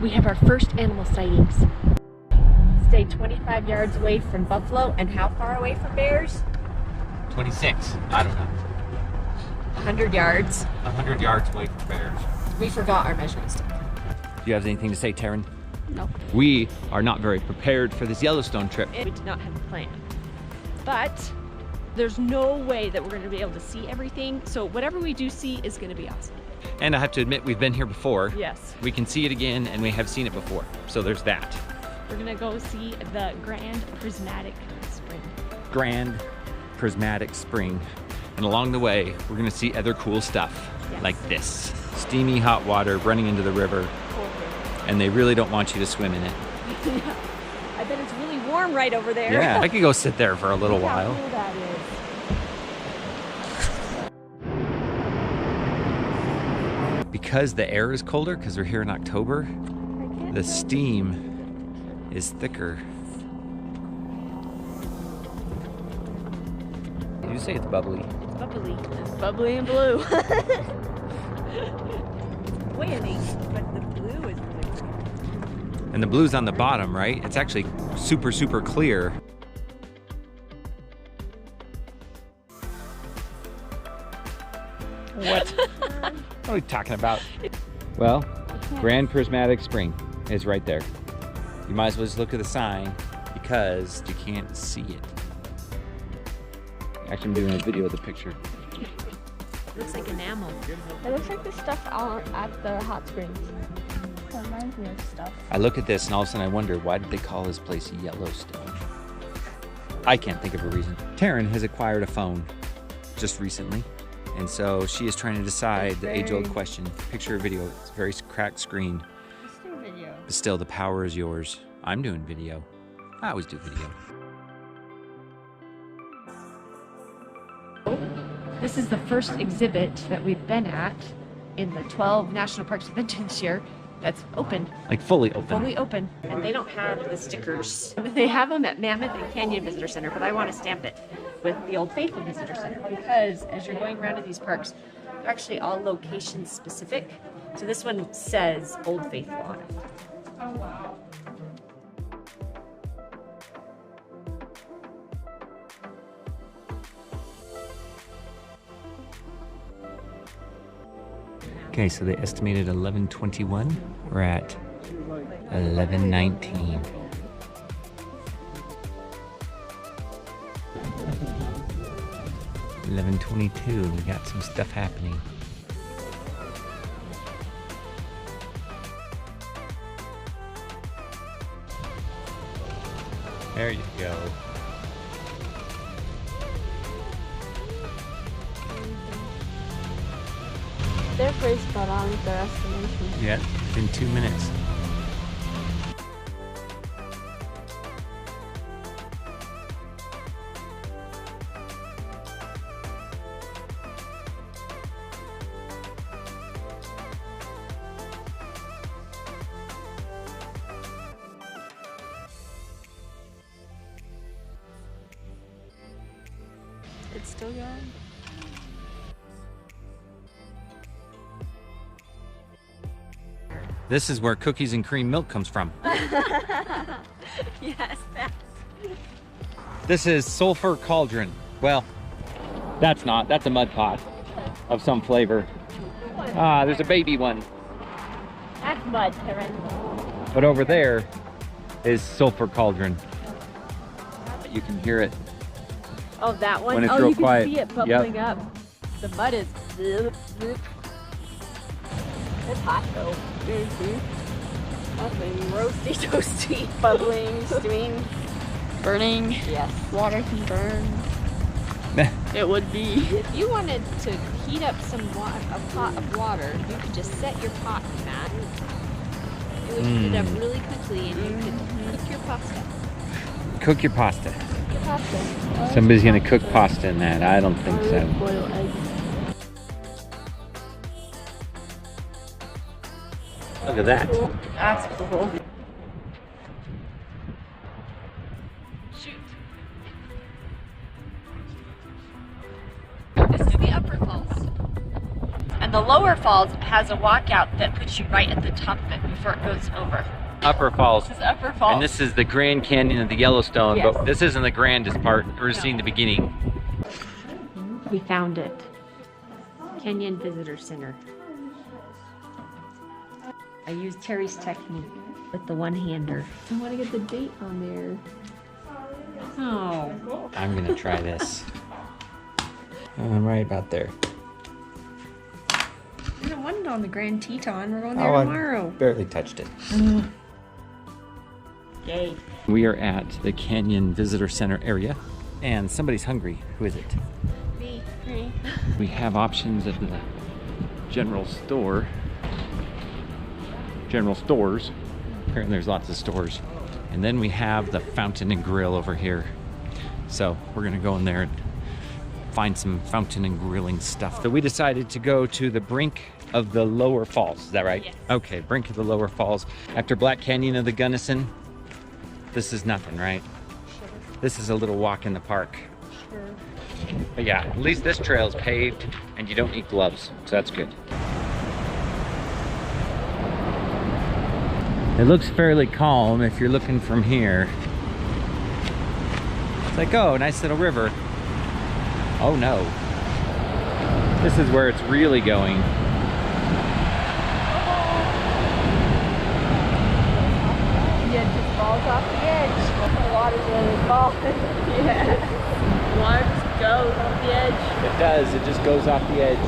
We have our first animal sightings. Stay 25 yards away from buffalo, and how far away from bears? 26. I don't know. 100 yards. 100 yards away from bears. We forgot our measuring stick. Do you have anything to say, Taryn? No. We are not very prepared for this Yellowstone trip. We did not have a plan. But there's no way that we're going to be able to see everything. So whatever we do see is going to be awesome. And I have to admit, we've been here before. Yes. We can see it again, and we have seen it before. So there's that. We're going to go see the Grand Prismatic Spring. Grand Prismatic Spring. And along the way, we're going to see other cool stuff. Yes. Like this. Steamy hot water running into the river. And they really don't want you to swim in it. Yeah. I bet it's really warm right over there. Yeah, I could go sit there for a little while. How cool that is. Because the air is colder, because we're here in October, the steam is thicker. Did you say it's bubbly? It's bubbly. It's bubbly and blue. Boiling, but the blue is really clear. And the blue's on the bottom, right? It's actually super, super clear. What? What are we talking about? Well, Grand Prismatic Spring is right there. You might as well just look at the sign because you can't see it. Actually, I'm doing a video of the picture. Looks like enamel. It looks like the stuff out at the hot springs. That reminds me of stuff. I look at this and all of a sudden I wonder, why did they call this place Yellowstone? I can't think of a reason. Taryn has acquired a phone just recently, and so she is trying to decide the age-old question. Picture or video. It's a very cracked screen. Let's do video. But still, the power is yours. I'm doing video. I always do video. This is the first exhibit that we've been at in the 12 national parks we've been to this year that's open. Like fully open. Fully open. And they don't have the stickers. They have them at Mammoth and Canyon Visitor Center, but I want to stamp it with the Old Faithful Visitor Center because as you're going around to these parks, they're actually all location specific. So this one says Old Faithful on it. Oh wow. Okay, so they estimated 11:21. We're at 11:19. $11:22. We got some stuff happening. There you go. They're pretty spot on with their estimation. Yeah, in 2 minutes. It's still going. This is where cookies and cream milk comes from. Yes, that's... This is Sulfur Cauldron. Well, that's not. That's a mud pot of some flavor. Ah, there's a baby one. That's mud, Karen. But over there is Sulfur Cauldron. You can hear it. Oh, that one? When it's oh, real you quiet. can see it bubbling up. The mud is... It's hot though. Nothing roasty, toasty, bubbling, stewing, Burning. yes. Water can burn. It would be. If you wanted to heat up a pot of water, you could just set your pot in that. It would heat it up really quickly and you could cook your pasta. Cook your pasta. Your pasta. Somebody's gonna cook pasta in that. I don't think so. Boil eggs. Look at that. That's cool. Shoot. This is the upper falls. And And the lower falls has a walkout that puts you right at the top of it before it goes over. Upper Falls. This is Upper Falls. And this is the Grand Canyon of the Yellowstone, Yes. but this isn't the grandest part. We're seeing the beginning. We found it. Canyon Visitor Center. I used Terry's technique with the one-hander. I want to get the date on there. Oh. I'm gonna try this. I'm right about there. We don't want it on the Grand Teton. We're going there Oh, tomorrow. I barely touched it. Yay. We are at the Canyon Visitor Center area, and somebody's hungry. Who is it? Me. We have options at the general store. General stores. Apparently there's lots of stores. And then we have the Fountain and Grill over here. So we're gonna go in there and find some fountain and grilling stuff. So we decided to go to the brink of the lower falls. Is that right? Yes. Okay, brink of the lower falls. After Black Canyon of the Gunnison, this is nothing, right? Sure. This is a little walk in the park. Sure. But yeah, at least this trail is paved and you don't need gloves, so that's good. It looks fairly calm if you're looking from here. It's like, oh, nice little river. Oh no. This is where it's really going. Yeah, it just falls off the edge. The water's really falling. Yeah. Water just goes off the edge. It does, it just goes off the edge.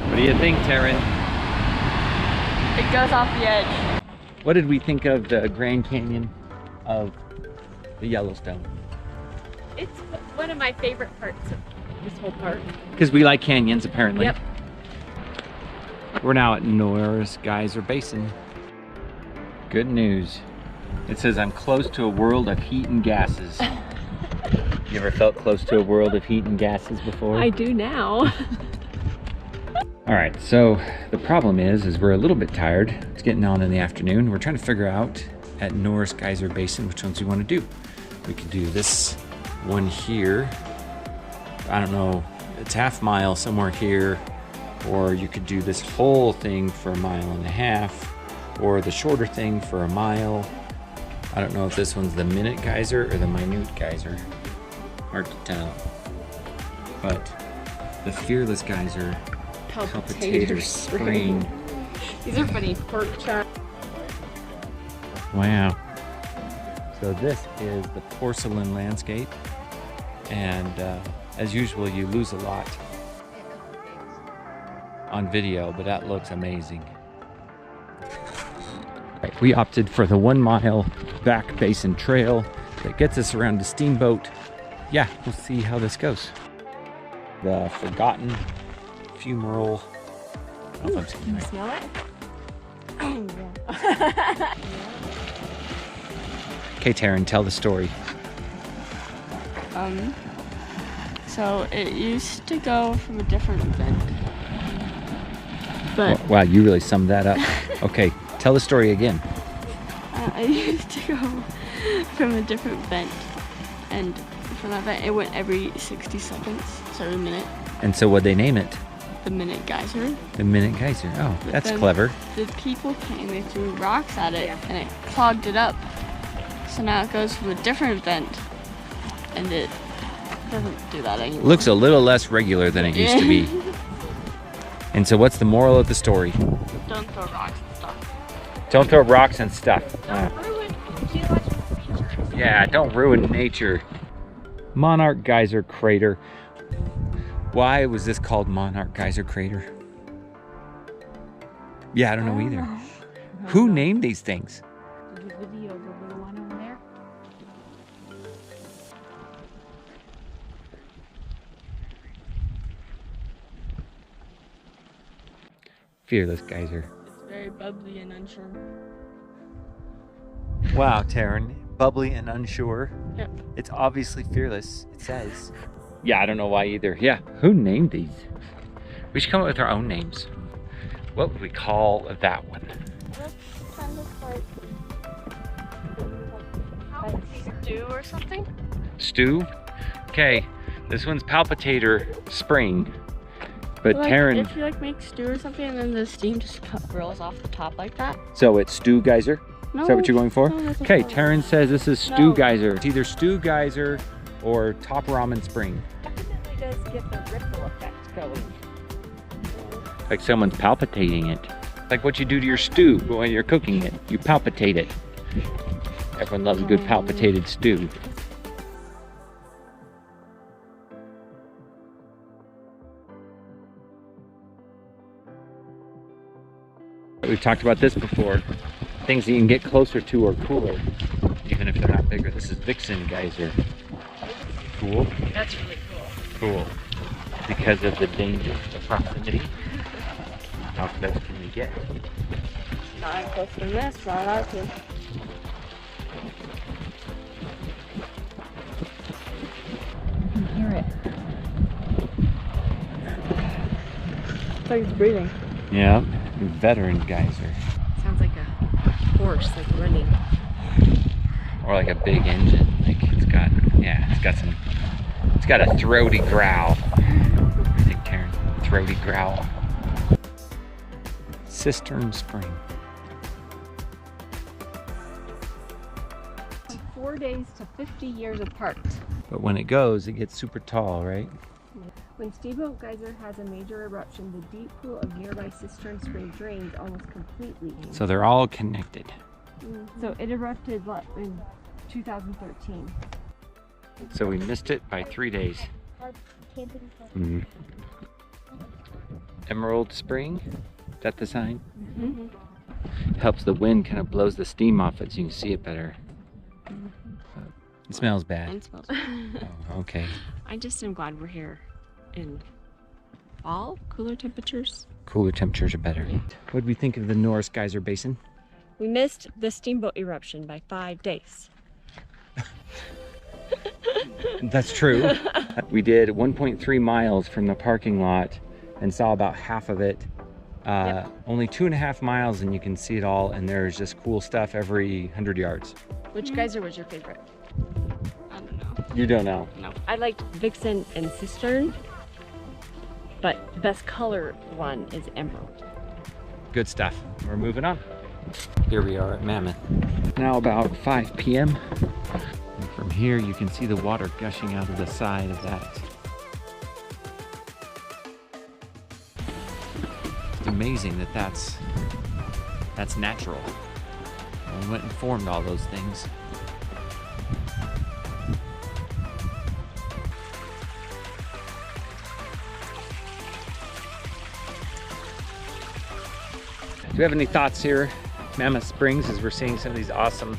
What do you think, Taryn? It goes off the edge. What did we think of the Grand Canyon of the Yellowstone? It's one of my favorite parts of this whole park. Because we like canyons, apparently. Yep. We're now at Norris Geyser Basin. Good news. It says I'm close to a world of heat and gases. You ever felt close to a world of heat and gases before? I do now. All right, so the problem is we're a little bit tired. It's getting on in the afternoon. We're trying to figure out at Norris Geyser Basin which ones we want to do. We could do this one here. I don't know, it's half mile somewhere here, or you could do this whole thing for 1.5 miles, or the shorter thing for 1 mile. I don't know if this one's the minute geyser or the minute geyser. Hard to tell. But the Fearless Geyser Palpitator Spring. These are funny. Pork chop. Wow. So this is the porcelain landscape, and as usual you lose a lot on video, but that looks amazing. Right, we opted for the 1 mile back basin trail that gets us around the steamboat. Yeah, we'll see how this goes. The Forgotten Fumarole. I don't know if I'm saying Can you it right. smell it? Okay, Taryn, tell the story. So it used to go from a different vent. But Wow, you really summed that up. Okay, tell the story again. I used to go from a different vent, and from that vent it went every 60 seconds, so every minute. And so what'd they name it? The minute geyser. The Minute Geyser. Oh, But that's then clever. The people came, they threw rocks at it, and it clogged it up. So now it goes from a different vent, and it doesn't do that anymore. Looks a little less regular than it used to be. And so what's the moral of the story? Don't throw rocks and stuff. Don't throw rocks and stuff. Don't ruin geological features. Yeah, don't ruin nature. Monarch Geyser Crater. Why was this called Monarch Geyser Crater? Yeah, I don't know either. Who named these things? The video of the little one over there. Fearless Geyser. It's very very bubbly and unsure. Wow, Taryn. Bubbly and unsure. Yep. It's obviously fearless, it says. Yeah, I don't know why either. Yeah, who named these? We should come up with our own names. What would we call that one? That's kind of like stew or something. Stew? Okay, this one's Palpitator Spring. But Like, Taryn, if you like make stew or something and then the steam just rolls off the top like that. so it's Stew Geyser? No. Is that what you're going for? No, that's Okay, not- Taryn says this is Stew No. Geyser. It's either Stew Geyser or Top Ramen Spring. Definitely does get the ripple effect going. Like someone's palpitating it. Like what you do to your stew when you're cooking it. You palpitate it. Everyone loves a good palpitated stew. We've talked about this before. Things you can get closer to are cooler, even if they're not bigger. This is Vixen Geyser. Cool. That's really cool. Cool. Because of the danger of proximity. How close can we get? Not close to this, not allowed to. Hear it. It's like it's breathing. Yeah, veteran geyser. Sounds like a horse, like running. Or like a big engine. Like it's got a throaty growl. What do you think, Karen? Throaty growl. Cistern Spring. 4 days to 50 years apart. But when it goes, it gets super tall, right? When Steamboat Geyser has a major eruption, the deep pool of nearby Cistern Spring drains almost completely. So they're all connected. So it erupted in 2013. So we missed it by 3 days. Mhm. Emerald Spring, is that the sign? Mm-hmm. Helps the wind, kind of blows the steam off it so you can see it better. It smells bad. And smells. Oh, okay. I just am glad we're here in fall, cooler temperatures. Cooler temperatures are better. What did we think of the Norris Geyser Basin? We missed the steamboat eruption by 5 days. That's true. We did 1.3 miles from the parking lot and saw about half of it. Only 2.5 miles and you can see it all, and there's just cool stuff every 100 yards. Which geyser was your favorite? I don't know. You don't know. No. I liked Vixen and Cistern, but the best color one is Emerald. Good stuff. We're moving on. Here we are at Mammoth. Now about 5 p.m. And from here you can see the water gushing out of the side of that. It's amazing that that's natural. We went and formed all those things. Do we have any thoughts here, Mammoth Springs, as we're seeing some of these awesome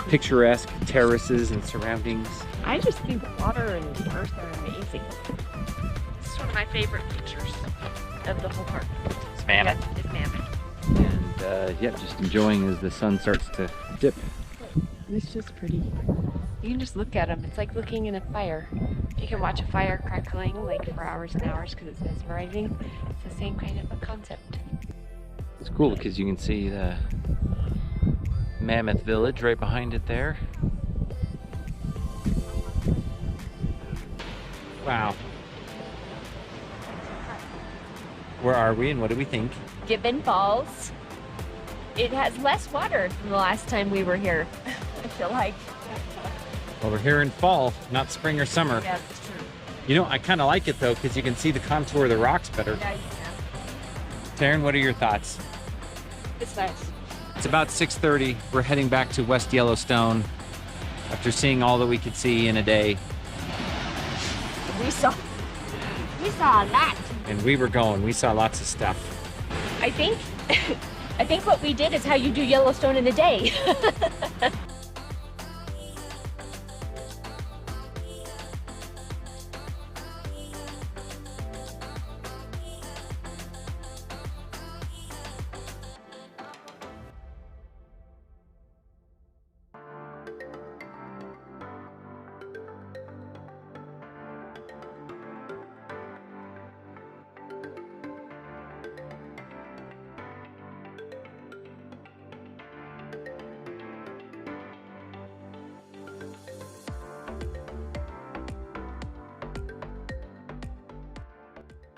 picturesque terraces and surroundings? I just think the water and the earth are amazing. It's one of my favorite pictures of the whole park. It's Mammoth. Yeah, it's Mammoth. And yeah, just enjoying as the sun starts to dip. It's just pretty. You can just look at them. It's like looking in a fire. You can watch a fire crackling like for hours and hours because it's mesmerizing. It's the same kind of a concept. It's cool because you can see the Mammoth Village right behind it there. Wow. Where are we and what do we think? Gibbon Falls. It has less water than the last time we were here. I feel like. Well, we're here in fall, not spring or summer. Yeah, that's true. You know, I kind of like it though because you can see the contour of the rocks better. Yeah, Taryn, what are your thoughts? it's nice. It's about 6:30. We're heading back to West Yellowstone after seeing all that we could see in a day. We saw a lot. And we were going. We saw lots of stuff. I think what we did is how you do Yellowstone in a day.